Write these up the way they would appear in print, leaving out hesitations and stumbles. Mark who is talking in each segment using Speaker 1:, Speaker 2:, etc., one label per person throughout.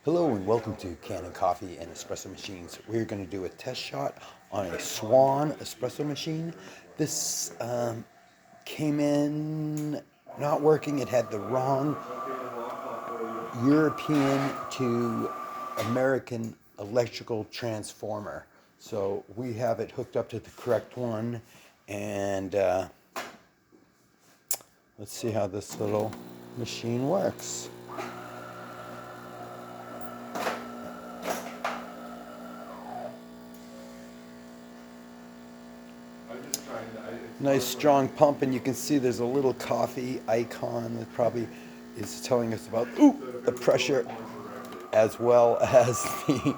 Speaker 1: Hello and welcome to Kanen Coffee and Espresso Machines. We're going to do a test shot on a Swan espresso machine. This came in not working. It had the wrong European to American electrical transformer. So we have it hooked up to the correct one, and let's see how this little machine works. Nice strong pump, and you can see there's a little coffee icon that probably is telling us about the pressure as well as the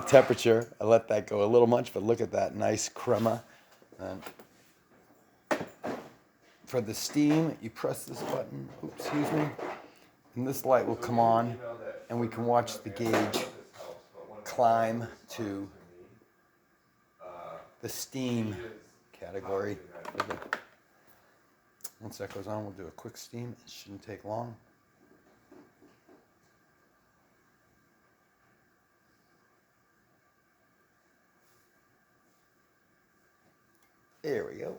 Speaker 1: temperature. I let that go a little much, but look at that nice crema. And for the steam, you press this button, excuse me, and this light will come on, and we can watch the gauge climb to the steam category. Once that goes on, we'll do a quick steam. It shouldn't take long. There we go.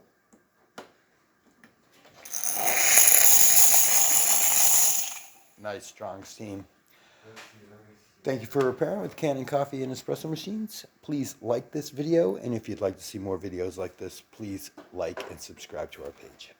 Speaker 1: Nice strong steam. Thank you for repairing with Kanen Coffee and Espresso Machines. Please like this video, and if you'd like to see more videos like this, please like and subscribe to our page.